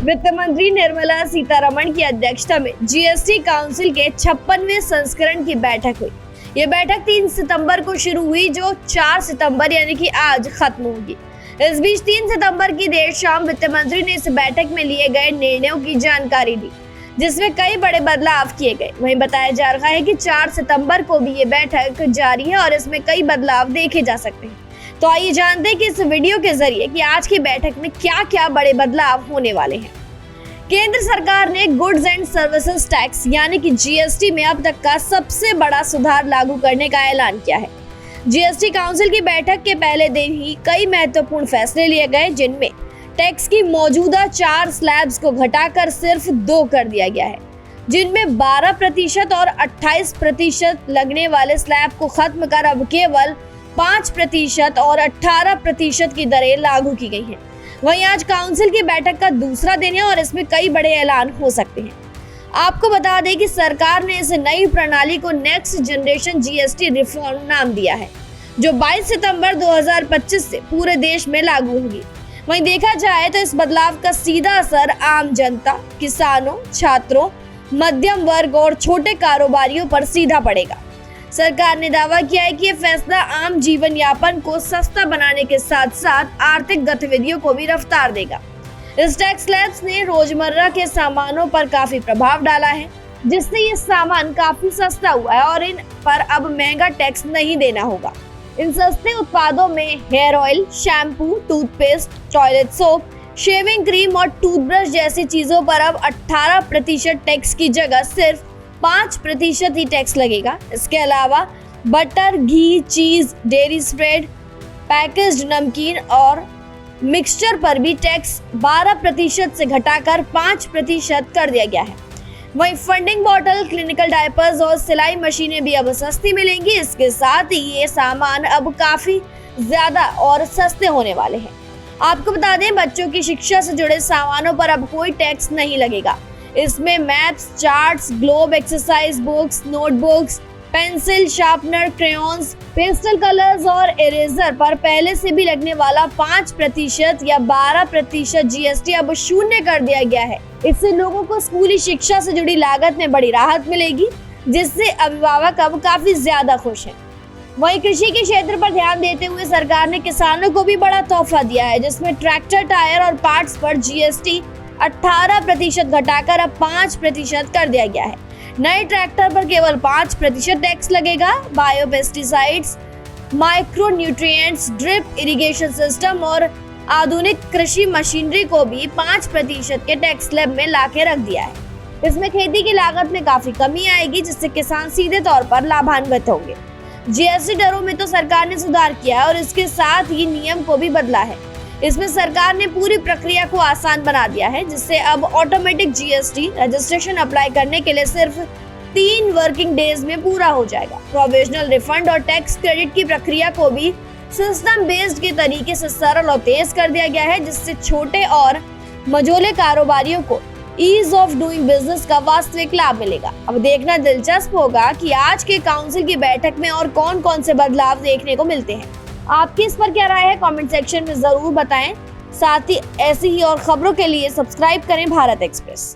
वित्त मंत्री निर्मला सीतारमण की अध्यक्षता में जीएसटी काउंसिल के 56वें संस्करण की बैठक हुई। ये बैठक 3 सितंबर को शुरू हुई, जो 4 सितंबर यानी कि आज खत्म होगी। इस बीच 3 सितंबर की देर शाम वित्त मंत्री ने इस बैठक में लिए गए निर्णयों की जानकारी दी, जिसमें कई बड़े बदलाव किए गए। वहीं बताया जा रहा है कि 4 सितंबर को भी ये बैठक जारी है और इसमें कई बदलाव देखे जा सकते हैं। तो आइए जानते हैं कि इस वीडियो के जरिए कि आज की बैठक में क्या क्या बड़े बदलाव होने वाले हैं। केंद्र सरकार ने गुड्स एंड सर्विसेज टैक्स यानी कि जीएसटी में अब तक का सबसे बड़ा सुधार लागू करने का ऐलान किया है। जीएसटी काउंसिल की बैठक के पहले दिन ही कई महत्वपूर्ण फैसले लिए गए, जिनमें टैक्स की मौजूदा 4 स्लैब्स को घटाकर सिर्फ 2 कर दिया गया है, जिनमें 12% और 28% लगने वाले स्लैब को खत्म कर अब केवल 5% और 18% की दरें लागू की गई हैं। वहीं आज काउंसिल की बैठक का दूसरा दिन है और इसमें कई बड़े ऐलान हो सकते हैं। आपको बता दें कि सरकार ने इस नई प्रणाली को नेक्स्ट जनरेशन जीएसटी रिफॉर्म नाम दिया है, जो 22 सितंबर 2025 से पूरे देश में लागू होगी। वहीं देखा जाए तो इस बदलाव का सीधा असर आम जनता, किसानों, छात्रों, मध्यम वर्ग और छोटे कारोबारियों पर सीधा पड़ेगा। सरकार ने दावा किया है कि ये फैसला आम जीवन यापन को सस्ता बनाने के साथ साथ आर्थिक गतिविधियों को भी रफ्तार देगा। इस टैक्स स्लैब्स ने रोजमर्रा के सामानों पर काफी प्रभाव डाला है, जिससे ये सामान काफी सस्ता हुआ है और इन पर अब महंगा टैक्स नहीं देना होगा। इन सस्ते उत्पादों में hair oil, shampoo, toothpaste, toilet soap, shaving cream और टूथब्रश जैसी चीजों पर अब 18% टैक्स की जगह सिर्फ 5% ही टैक्स लगेगा। इसके अलावा बटर, घी, चीज, डेयरी स्प्रेड, पैकेज्ड नमकीन और मिक्सचर पर भी टैक्स 12% से घटाकर 5% कर दिया गया है। वहीं फंडिंग बॉटल, क्लिनिकल डायपर्स और सिलाई मशीनें भी अब सस्ती मिलेंगी। इसके साथ ही ये सामान अब काफी ज्यादा और सस्ते होने वाले हैं। आपको बता दें, बच्चों की शिक्षा से जुड़े सामानों पर अब कोई टैक्स नहीं लगेगा। इसमें maps, charts, globe exercise books, notebooks, pencil, sharpener, crayons, pastel colours और इरेजर पर पहले से भी लगने वाला 5% या 12% जीएसटी अब 0 कर दिया गया है। इससे लोगों को स्कूली शिक्षा से जुड़ी लागत में बड़ी राहत मिलेगी, जिससे अभिभावक अब काफी ज्यादा खुश हैं। वहीं कृषि के क्षेत्र पर ध्यान देते हुए सरकार ने किसानों को भी बड़ा तोहफा दिया है, जिसमें ट्रैक्टर, टायर और पार्ट्स पर जीएसटी 18% घटाकर अब 5% कर दिया गया है। नए ट्रैक्टर पर केवल 5% टैक्स लगेगा। Bio pesticides, micro nutrients, drip irrigation system और आधुनिक कृषि मशीनरी को भी 5% के टैक्स स्लैब में लाके रख दिया है। इसमें खेती की लागत में काफी कमी आएगी, जिससे किसान सीधे तौर पर लाभान्वित होंगे। जीएसटी दरों में तो सरकार ने सुधार किया है और इसके साथ ही नियम को भी बदला है। इसमें सरकार ने पूरी प्रक्रिया को आसान बना दिया है, जिससे अब ऑटोमेटिक जीएसटी रजिस्ट्रेशन अप्लाई करने के लिए सिर्फ 3 वर्किंग डेज में पूरा हो जाएगा। प्रोविजनल रिफंड और टैक्स क्रेडिट की प्रक्रिया को भी सिस्टम बेस्ड के तरीके से सरल और तेज कर दिया गया है, जिससे छोटे और मझोले कारोबारियों को ईज ऑफ डूइंग बिजनेस का वास्तविक लाभ मिलेगा। अब देखना दिलचस्प होगा कि आज के काउंसिल की बैठक में और कौन-कौन से बदलाव देखने को मिलते हैं। आपकी इस पर क्या राय है, कमेंट सेक्शन में जरूर बताएं। साथ ही ऐसी ही और खबरों के लिए सब्सक्राइब करें भारत एक्सप्रेस।